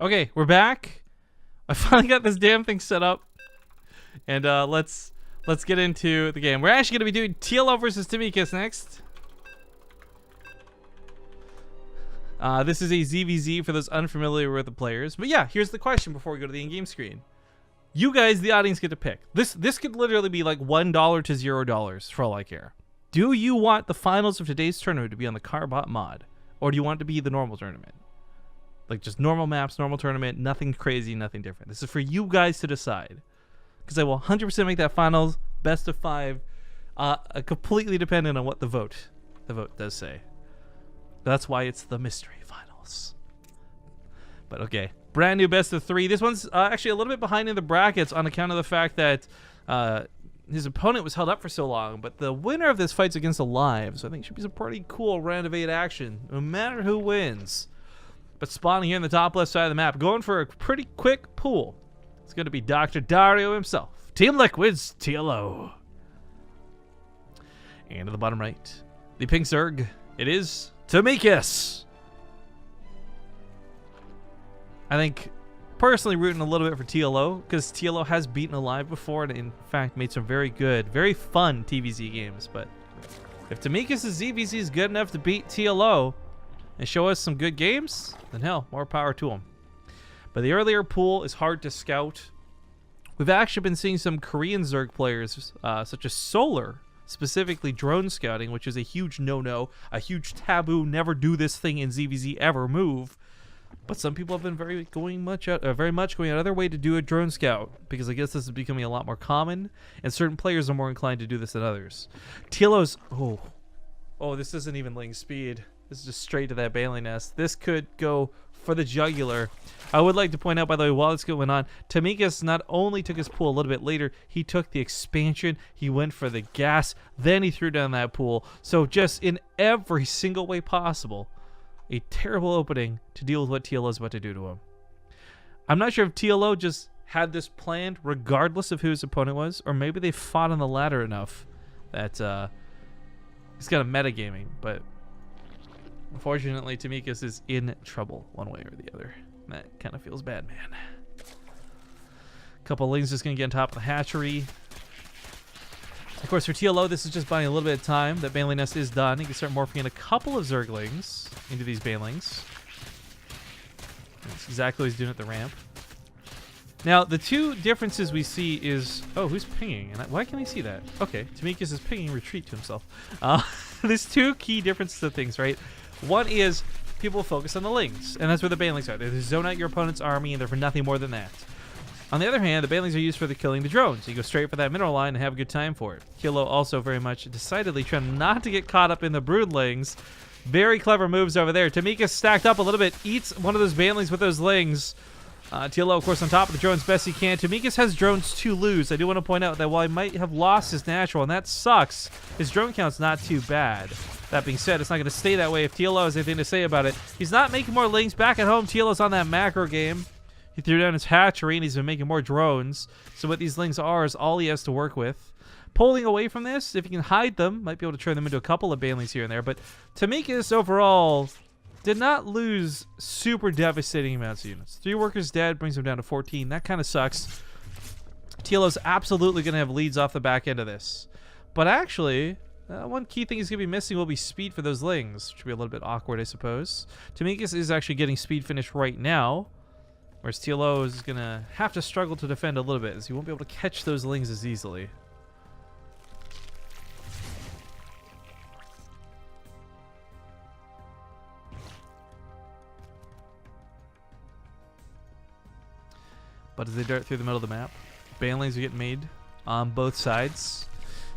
Okay, we're back. I finally got this damn thing set up, and let's get into the game. We're actually gonna be doing TLO versus TomikuS next. This is a ZvZ for those unfamiliar with the players. But yeah, here's the question before we go to the in-game screen. You guys, the audience, get to pick. This could literally be like $1 to $0 for all I care. Do you want the finals of today's tournament to be on the Carbot mod, or do you want it to be the normal tournament? Like just normal maps, normal tournament, nothing crazy, nothing different. This is for you guys to decide. Because I will 100% make that finals best of 5, completely dependent on what the vote does say. That's why it's the mystery finals. But okay, brand new best of 3. This one's actually a little bit behind in the brackets on account of the fact that his opponent was held up for so long. But the winner of this fight's against Alive, so I think it should be some pretty cool round of 8 action, no matter who wins. But spawning here in the top left side of the map, going for a pretty quick pool. It's going to be Dr. Dario himself. Team Liquid's TLO. And to the bottom right, the pink Zerg. It is TomikuS. I think personally rooting a little bit for TLO because TLO has beaten Alive before and in fact made some very good, very fun TVZ games. But if TomikuS' ZvZ is good enough to beat TLO and show us some good games, then hell, more power to him. But the earlier pool is hard to scout. We've actually been seeing some Korean Zerg players, such as Solar, specifically drone scouting, which is a huge no-no, a huge taboo, never do this thing in ZvZ ever move. But some people have been very much going out of their way to do a drone scout, because I guess this is becoming a lot more common, and certain players are more inclined to do this than others. TLO's, oh, this isn't even laying speed. This is just straight to that Bailey nest. This could go for the jugular. I would like to point out, by the way, while it's going on, TomikuS not only took his pool a little bit later, he took the expansion, he went for the gas, then he threw down that pool. So just in every single way possible, a terrible opening to deal with what TLO is about to do to him. I'm not sure if TLO just had this planned regardless of who his opponent was, or maybe they fought on the ladder enough that he's got a metagaming, but unfortunately, TomikuS is in trouble one way or the other. That kind of feels bad, man. Couple lings just going to get on top of the hatchery. Of course, for TLO, this is just buying a little bit of time. That Bailey nest is done. He can start morphing in a couple of Zerglings into these Banelings. That's exactly what he's doing at the ramp. Now, the two differences we see is... Oh, who's pinging? And why can't I see that? Okay, TomikuS is pinging retreat to himself. There's two key differences of things, right? One is people focus on the lings, and that's where the Banelings are. They zone out your opponent's army, and they're for nothing more than that. On the other hand, the Banelings are used for the killing the drones. You go straight for that mineral line and have a good time for it. TLO also very much decidedly trying not to get caught up in the broodlings. Very clever moves over there. TomikuS stacked up a little bit, eats one of those Banelings with those lings. TLO, of course, on top of the drones best he can. TomikuS has drones to lose. I do want to point out that while he might have lost his natural, and that sucks, his drone count's not too bad. That being said, it's not going to stay that way if TLO has anything to say about it. He's not making more lings back at home. TLO's on that macro game. He threw down his hatchery, and he's been making more drones. So what these lings are is all he has to work with. Pulling away from this, if he can hide them, might be able to turn them into a couple of Banelings here and there. But TomikuS overall did not lose super devastating amounts of units. 3 workers dead brings him down to 14. That kind of sucks. TLO's absolutely going to have leads off the back end of this. But actually, one key thing he's going to be missing will be speed for those lings, which will be a little bit awkward, I suppose. TomikuS is actually getting speed finish right now, whereas TLO is going to have to struggle to defend a little bit, as he won't be able to catch those lings as easily. But as they dart through the middle of the map, Banelings are getting made on both sides.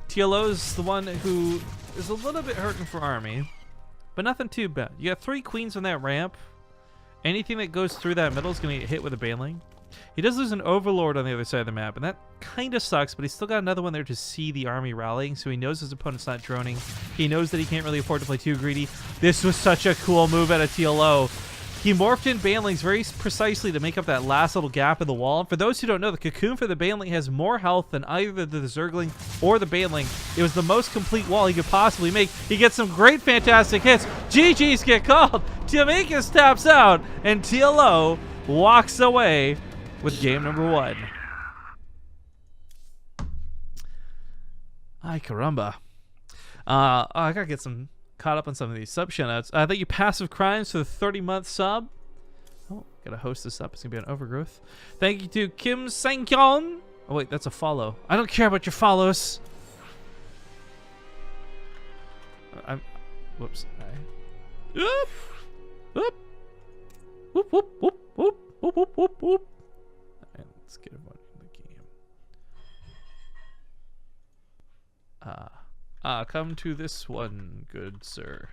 TLO's the one who is a little bit hurting for army, but nothing too bad. You got 3 queens on that ramp. Anything that goes through that middle is going to get hit with a Baneling. He does lose an Overlord on the other side of the map, and that kind of sucks, but he's still got another one there to see the army rallying, so he knows his opponent's not droning. He knows that he can't really afford to play too greedy. This was such a cool move out of TLO. He morphed in Banelings very precisely to make up that last little gap in the wall. And for those who don't know, the cocoon for the Baneling has more health than either the Zergling or the Baneling. It was the most complete wall he could possibly make. He gets some great, fantastic hits. GG's get called. TomikuS taps out, and TLO walks away with game number 1. Ay, caramba. I gotta get some caught up on some of these sub shoutouts. Thank you, Passive Crimes, for the 30-month sub. Oh, gotta host this up. It's gonna be an overgrowth. Thank you to Kim Sang-kyun. Oh, wait, that's a follow. I don't care about your follows. Whoops. Whoop. Whoop. Whoop, whoop, whoop, whoop, whoop, whoop, whoop, whoop. And let's get everyone in the game. Come to this one, good sir.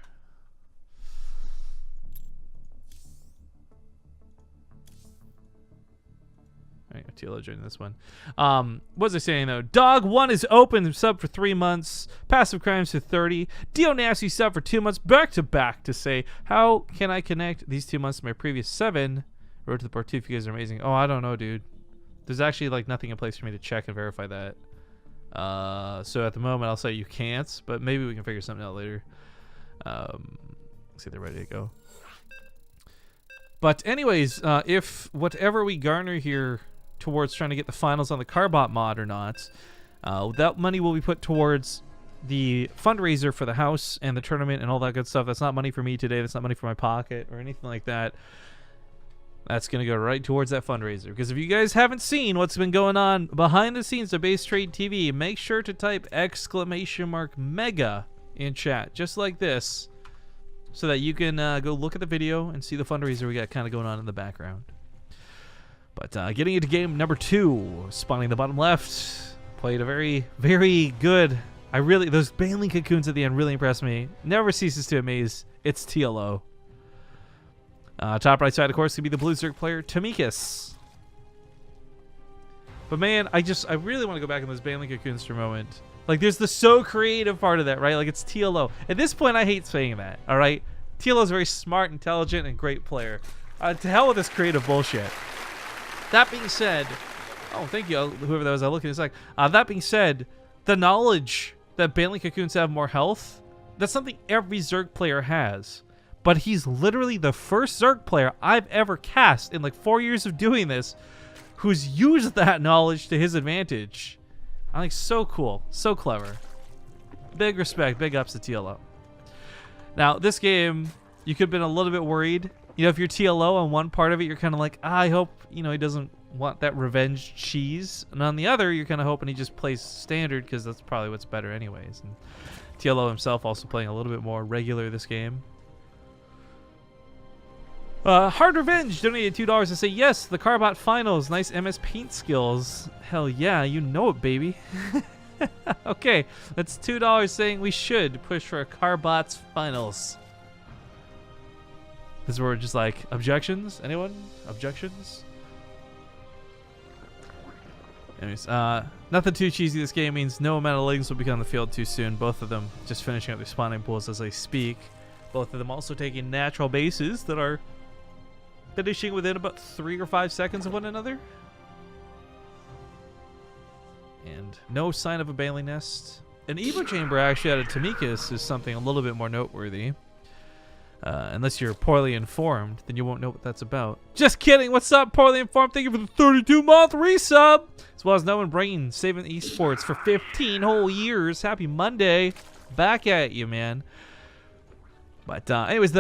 Alright, TLO joining this one. What was I saying though? Dog 1 is open, sub for 3 months. Passive Crimes to 30. Dio Nasty sub for 2 months, back to back to say, how can I connect these 2 months to my previous 7? Road to the part 2 if you guys are amazing. Oh, I don't know, dude. There's actually like nothing in place for me to check and verify that. So at the moment I'll say you can't, but maybe we can figure something out later. Let's see, they're ready to go. But anyways, if whatever we garner here towards trying to get the finals on the Carbot mod or not, that money will be put towards the fundraiser for the house and the tournament and all that good stuff. That's not money for me today. That's not money for my pocket or anything like that. That's going to go right towards that fundraiser. Because if you guys haven't seen what's been going on behind the scenes of BaseTradeTV, make sure to type !MEGA in chat, just like this, so that you can go look at the video and see the fundraiser we got kind of going on in the background. But getting into game number 2, spawning the bottom left, played a very, very good. Those baneling cocoons at the end really impressed me. Never ceases to amaze. It's TLO. Top right side, of course, could be the Blue Zerg player, TomikuS. But man, I really want to go back in those baneling cocoons for a moment. Like, there's the so creative part of that, right? Like, it's TLO. At this point, I hate saying that, all right? TLO's a very smart, intelligent, and great player. To hell with this creative bullshit. That being said, oh, thank you, whoever that was. I'll look at this like. That being said, the knowledge that baneling cocoons have more health, that's something every Zerg player has. But he's literally the first Zerg player I've ever cast in like 4 years of doing this who's used that knowledge to his advantage. I think so cool, so clever. Big respect, big ups to TLO. Now, this game, you could have been a little bit worried. You know, if you're TLO on one part of it, you're kind of like, I hope, you know, he doesn't want that revenge cheese. And on the other, you're kind of hoping he just plays standard because that's probably what's better anyways. And TLO himself also playing a little bit more regular this game. Hard Revenge donated $2 to say, yes, the Carbot finals. Nice MS Paint skills. Hell yeah, you know it, baby. Okay, that's $2 saying we should push for a Carbot's finals. This is where we're just like, objections? Anyone? Objections? Anyways, nothing too cheesy. This game means no amount of legs will be on the field too soon. Both of them just finishing up their spawning pools as I speak. Both of them also taking natural bases that are finishing within about 3 or 5 seconds of one another. And no sign of a baneling nest. An Evo chamber actually out of TomikuS is something a little bit more noteworthy. Unless you're poorly informed, then you won't know what that's about. Just kidding. What's up, poorly informed? Thank you for the 32-month resub. As well as No One Brain saving esports for 15 whole years. Happy Monday. Back at you, man. But anyways,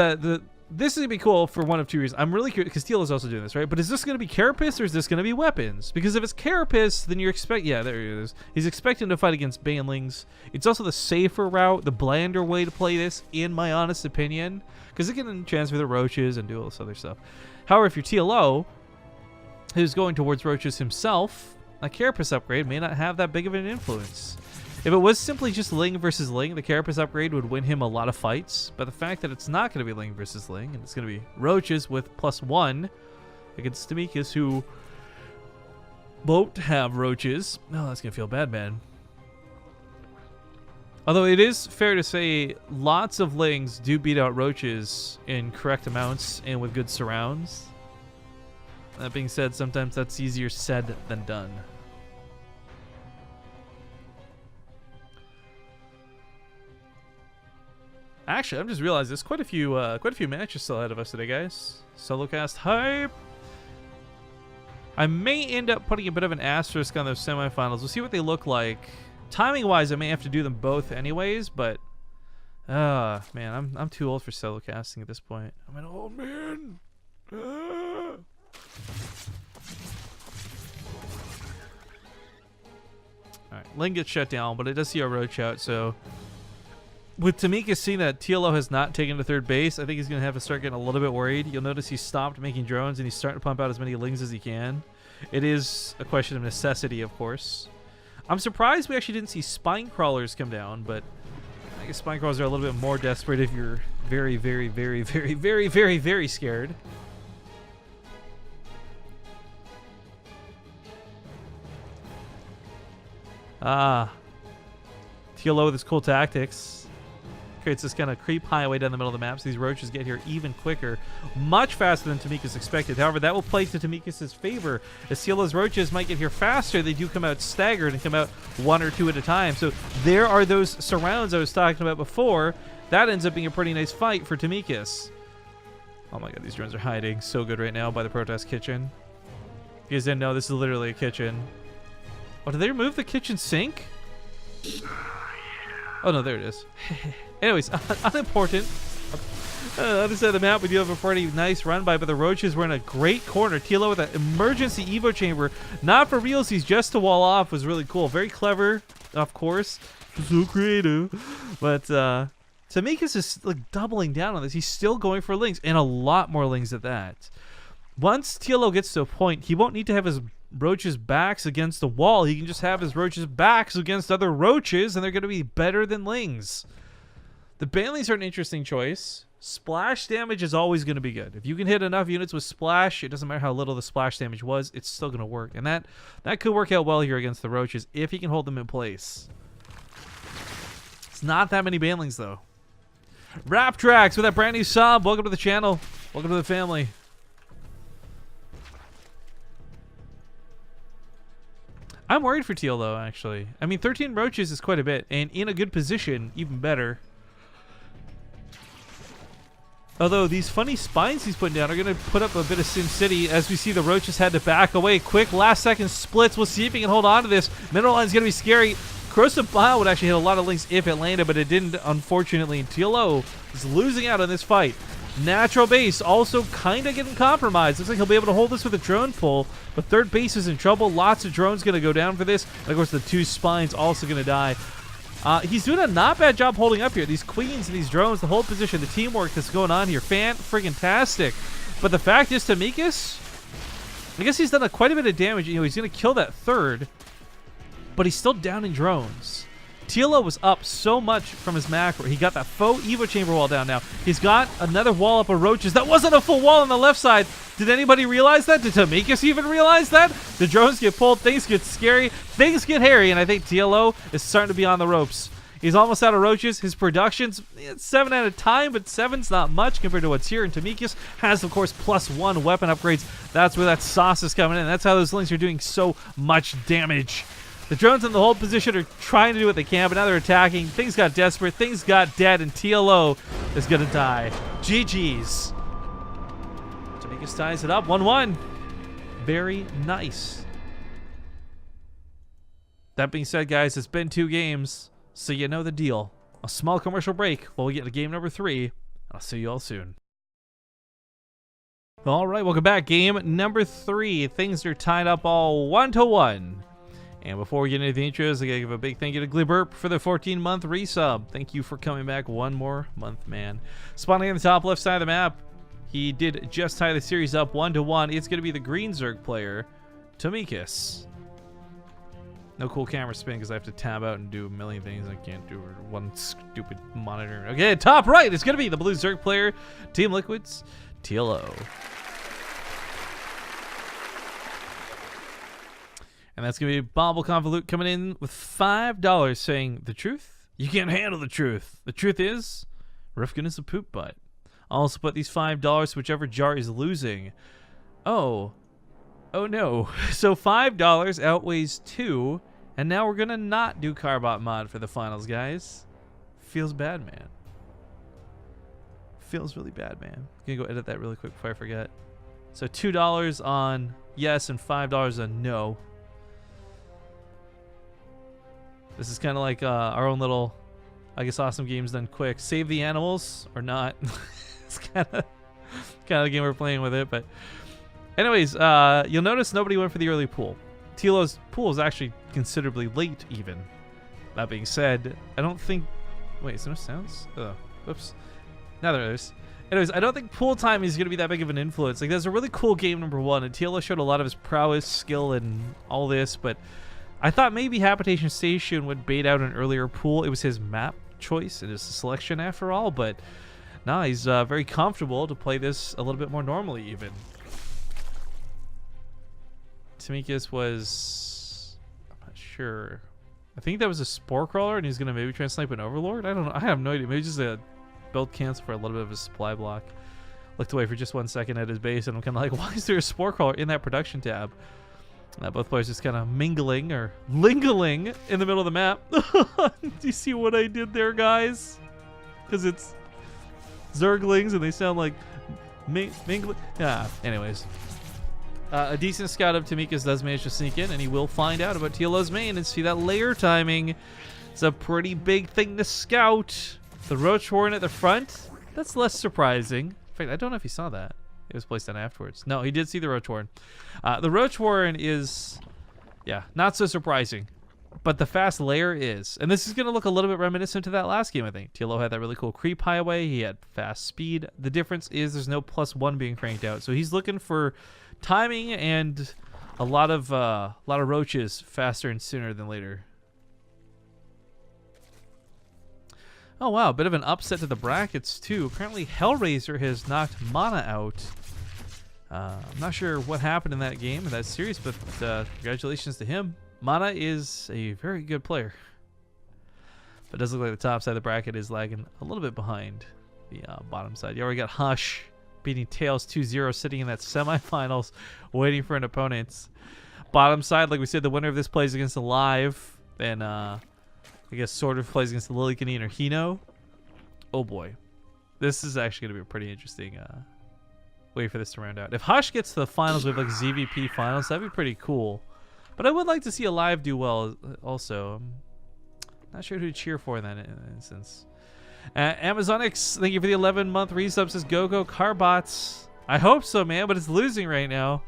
this is going to be cool for one of 2 reasons. I'm really curious, because Steel is also doing this, right? But is this going to be Carapace or is this going to be weapons? Because if it's Carapace, then you're yeah, there he is. He's expecting to fight against banelings. It's also the safer route, the blander way to play this, in my honest opinion. Because it can transfer the roaches and do all this other stuff. However, if you're TLO, who's going towards roaches himself, a Carapace upgrade may not have that big of an influence. If it was simply just Ling versus Ling, the Carapace upgrade would win him a lot of fights. But the fact that it's not going to be Ling versus Ling, and it's going to be roaches with +1 against TomikuS, who won't have roaches. Oh, that's going to feel bad, man. Although it is fair to say lots of Lings do beat out roaches in correct amounts and with good surrounds. That being said, sometimes that's easier said than done. Actually, I'm just realizing there's quite a few matches still ahead of us today, guys. Solo cast hype. I may end up putting a bit of an asterisk on those semifinals. We'll see what they look like. Timing-wise, I may have to do them both anyways, but man, I'm too old for solo casting at this point. I'm an old man. Alright, Ling gets shut down, but it does see our roach out, so with TomikuS seeing that TLO has not taken to third base, I think he's going to have to start getting a little bit worried. You'll notice he stopped making drones, and he's starting to pump out as many Lings as he can. It is a question of necessity, of course. I'm surprised we actually didn't see spine crawlers come down, but I guess spine crawlers are a little bit more desperate if you're very, very, very, very, very, very, very scared. TLO with his cool tactics creates this kind of creep highway down the middle of the map, so these roaches get here even quicker, much faster than TomikuS expected. However, that will play to TomikuS's favor, as TLO's roaches might get here faster. They do come out staggered and come out one or two at a time, so there are those surrounds I was talking about before. That ends up being a pretty nice fight for TomikuS. Oh my god, these drones are hiding so good right now by the protest kitchen. If you guys didn't know, this is literally a kitchen. Oh, did they remove the kitchen sink? Oh no, there it is. Anyways, unimportant. On the other side of the map, we do have a pretty nice run by, but the roaches were in a great corner. TLO with an emergency Evo chamber. Not for realsies, just to wall off, was really cool. Very clever, of course. So creative. But TomikuS is like doubling down on this. He's still going for Lings, and a lot more Lings at that. Once TLO gets to a point, he won't need to have his roaches' backs against the wall. He can just have his roaches' backs against other roaches, and they're going to be better than Lings. The Banelings are an interesting choice. Splash damage is always going to be good. If you can hit enough units with splash, it doesn't matter how little the splash damage was, it's still going to work. And that could work out well here against the roaches if he can hold them in place. It's not that many Banelings, though. Rap Tracks with that brand new sub. Welcome to the channel. Welcome to the family. I'm worried for TLO, actually. I mean, 13 roaches is quite a bit, and in a good position, even better. Although these funny spines he's putting down are going to put up a bit of SimCity, as we see the roaches had to back away. Quick last-second splits. We'll see if he can hold on to this. Mineral Line's going to be scary. Corrosive Bile would actually hit a lot of Lings if it landed, but it didn't, unfortunately. And TLO is losing out on this fight. Natural base also kind of getting compromised. Looks like he'll be able to hold this with a drone pull, but third base is in trouble. Lots of drones going to go down for this. And of course, the two spines also going to die. He's doing a not bad job holding up here. These queens and these drones, the whole position, the teamwork that's going on here, fan-friggin-tastic. But the fact is, TomikuS, I guess he's done quite a bit of damage. You know, he's going to kill that third, but he's still down in drones. TLO was up so much from his macro. He got that faux Evo chamber wall down now. He's got another wall up of roaches. That wasn't a full wall on the left side. Did anybody realize that? Did TomikuS even realize that? The drones get pulled. Things get scary. Things get hairy. And I think TLO is starting to be on the ropes. He's almost out of roaches. His production's 7 at a time, but 7's not much compared to what's here. And TomikuS has, of course, +1 weapon upgrades. That's where that sauce is coming in. That's how those Lings are doing so much damage. The drones in the hold position are trying to do what they can, but now they're attacking. Things got desperate. Things got dead, and TLO is going to die. GG's. TomikuS ties it up. 1-1. Very nice. That being said, guys, it's been 2 games, so you know the deal. A small commercial break while we get to game number 3. I'll see you all soon. All right, welcome back. Game number 3. Things are tied up all 1-1. And before we get into the intros, I gotta give a big thank you to Glibburp for the 14-month resub. Thank you for coming back one more month, man. Spawning on the top left side of the map, he did just tie the series up 1-1. It's gonna be the green Zerg player, TomikuS. No cool camera spin because I have to tab out and do a million things I can't do or one stupid monitor. Okay, top right, it's gonna be the blue Zerg player, Team Liquid's TLO. And that's going to be Bobble Convolute coming in with $5 saying, the truth? You can't handle the truth. The truth is, Rifkin is a poop butt. I'll also put these $5 to whichever jar is losing. Oh no. So $5 outweighs 2, and now we're going to not do Carbot mod for the finals, guys. Feels bad, man. Feels really bad, man. I'm going to go edit that really quick before I forget. So $2 on yes and $5 a no. This is kind of like our own little, I guess, awesome games done quick. Save the animals or not. It's kind of the game we're playing with it. But anyways, you'll notice nobody went for the early pool. TLO's pool is actually considerably late even. That being said, I don't think... Wait, is there no sounds? Oh, whoops. Now there is. Anyways, I don't think pool time is going to be that big of an influence. Like, there's a really cool game, number one, and TLO showed a lot of his prowess, skill, and all this, but I thought maybe Habitation Station would bait out an earlier pool. It was his map choice. It is a selection after all, but no, he's very comfortable to play this a little bit more normally even. TomikuS was... I'm not sure. I think that was a Spore Crawler, and he's going to maybe try and snipe an Overlord? I don't know. I have no idea. Maybe just a build cancel for a little bit of a supply block. Looked away for just 1 second at his base, and I'm kind of like, why is there a Spore Crawler in that production tab? Both players just kind of mingling or lingling in the middle of the map. Do you see what I did there, guys? Because it's Zerglings, and they sound like mingling. Yeah, anyways. A decent scout of TomikuS does manage to sneak in, and he will find out about TLO's main and see that layer timing. It's a pretty big thing to scout. The Roach Warren at the front, that's less surprising. In fact, I don't know if he saw that. It was placed on afterwards. No, he did see the Roach Warren. The Roach Warren is, yeah, not so surprising. But the fast layer is. And this is going to look a little bit reminiscent to that last game, I think. TLO had that really cool creep highway. He had fast speed. The difference is there's no +1 being cranked out. So he's looking for timing and a lot of roaches faster and sooner than later. Oh wow, bit of an upset to the brackets too. Apparently Hellraiser has knocked Mana out. I'm not sure what happened in that game, in that series, but congratulations to him. Mana is a very good player. But it does look like the top side of the bracket is lagging a little bit behind the bottom side. You already got Hush beating Tails 2-0, sitting in that semifinals, waiting for an opponent. Bottom side, like we said, the winner of this plays against Alive, and I guess sort of plays against the Lilicanine or Hino. Oh boy. This is actually going to be a pretty interesting way for this to round out. If Hush gets to the finals with like ZVP finals, that'd be pretty cool. But I would like to see Alive do well also. I'm not sure who to cheer for in that instance. Amazonix, thank you for the 11-month resub, says Go Carbots. I hope so, man, but it's losing right now.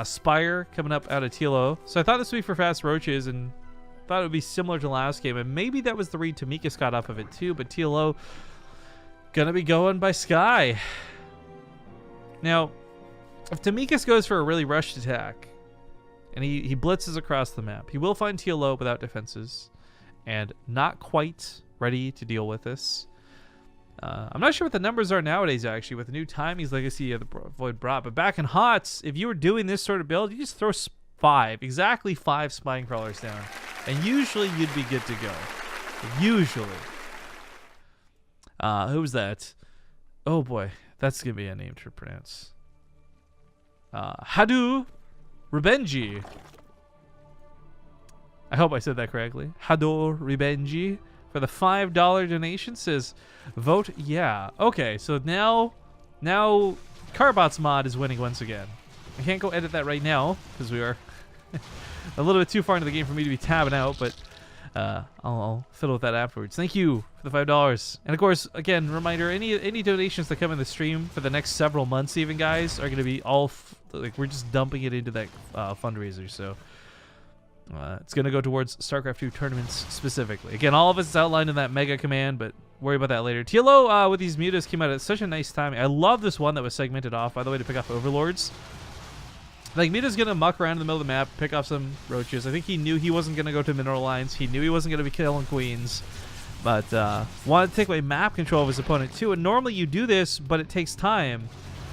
Spire coming up out of TLO. So I thought this would be for fast roaches and thought it would be similar to last game. And maybe that was the read TomikuS got off of it too, but TLO gonna be going by Sky. Now, if TomikuS goes for a really rushed attack and he blitzes across the map, he will find TLO without defenses and not quite ready to deal with this. I'm not sure what the numbers are nowadays, actually, with the new Timmy's Legacy of the Void brought. But back in HOTS, if you were doing this sort of build, you just throw exactly 5 Spine Crawlers down. And usually you'd be good to go. Usually. Who was that? Oh boy, that's going to be a name to pronounce. Hadu Ribenji. I hope I said that correctly. Hadu Ribenji. For the $5 donation, says, vote yeah. Okay, so now Carbots mod is winning once again. I can't go edit that right now because we are a little bit too far into the game for me to be tabbing out, but I'll fiddle with that afterwards. Thank you for the $5. And of course, again, reminder, any donations that come in the stream for the next several months even, guys, are going to be all, like, we're just dumping it into that fundraiser, so... it's going to go towards StarCraft 2 tournaments specifically. Again, all of it's outlined in that mega command, but worry about that later. TLO with these mutas came out at such a nice time. I love this one that was segmented off, by the way, to pick off Overlords. Like, Muta's going to muck around in the middle of the map, pick off some roaches. I think he knew he wasn't going to go to mineral lines. He knew he wasn't going to be killing queens. But wanted to take away map control of his opponent, too. And normally you do this, but it takes time.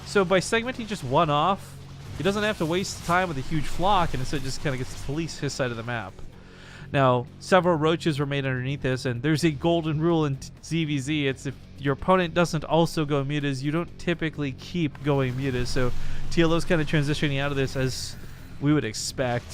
So by segmenting just one off, he doesn't have to waste time with a huge flock, and instead just kind of gets to police his side of the map. Now, several roaches were made underneath this, and there's a golden rule in ZvZ. It's if your opponent doesn't also go mutas, you don't typically keep going mutas. So TLO's kind of transitioning out of this as we would expect.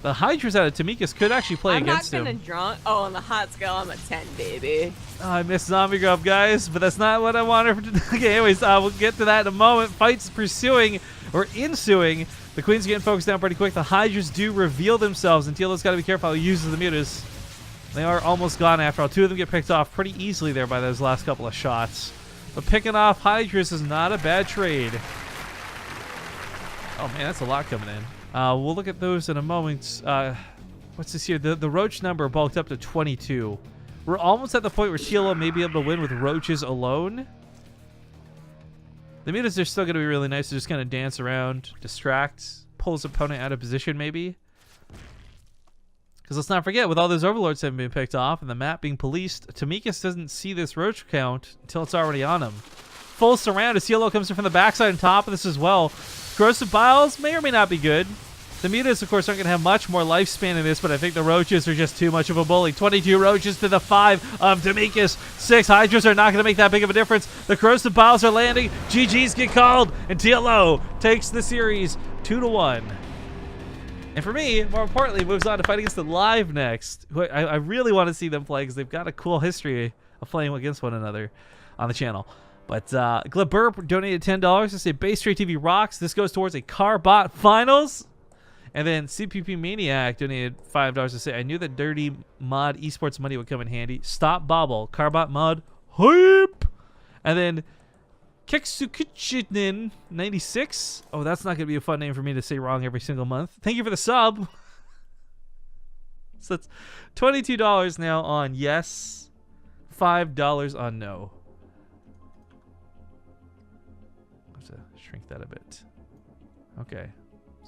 The Hydras out of TomikuS could actually play against him. I'm not gonna drunk. Oh, on the hot scale, I'm a 10, baby. Oh, I missed Zombie Grub, guys, but that's not what I wanted for today. Okay, anyways, we'll get to that in a moment. Fights pursuing or ensuing. The Queen's getting focused down pretty quick. The Hydras do reveal themselves, and TLO's got to be careful how he uses the mutas. They are almost gone after all. Two of them get picked off pretty easily there by those last couple of shots. But picking off Hydras is not a bad trade. Oh, man, that's a lot coming in. We'll look at those in a moment. What's this here? The Roach number bulked up to 22. We're almost at the point where TLO may be able to win with Roaches alone. The mutas are still going to be really nice to just kind of dance around, distract, pull his opponent out of position maybe. Because let's not forget, with all those Overlords having been picked off and the map being policed, TomikuS doesn't see this Roach count until it's already on him. Full surround as TLO comes in from the backside on top of this as well. Corrosive Biles may or may not be good. The mutas, of course, aren't going to have much more lifespan in this, but I think the Roaches are just too much of a bully. 22 Roaches to the 5 of TomikuS. 6 Hydras are not going to make that big of a difference. The Corrosive Biles are landing. GGs get called, and TLO takes the series 2-1. And for me, more importantly, moves on to fight against the Live next. I really want to see them play because they've got a cool history of playing against one another on the channel. But Glabur donated $10 to say BaseTradeTV rocks. This goes towards a Carbot Finals. And then CPP Maniac donated $5 to say, I knew that dirty mod esports money would come in handy. Stop Bobble. Carbot mod. Hype. And then Keksukuchinin 96. Oh, that's not going to be a fun name for me to say wrong every single month. Thank you for the sub. So that's $22 now on yes. $5 on no. Shrink that a bit. Okay.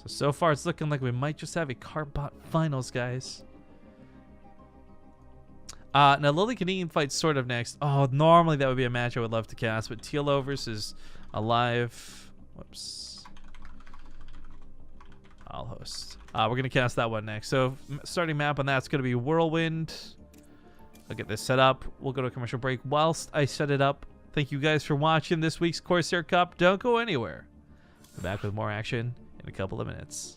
So far it's looking like we might just have a Carbot Finals, guys. Now Lily Canadian fights sort of next. Oh, normally that would be a match I would love to cast, but TLO versus Alive. Whoops. I'll host. We're going to cast that one next. So starting map on that's going to be Whirlwind. I'll get this set up. We'll go to a commercial break whilst I set it up. Thank you guys for watching this week's Corsair Cup. Don't go anywhere. We're back with more action in a couple of minutes.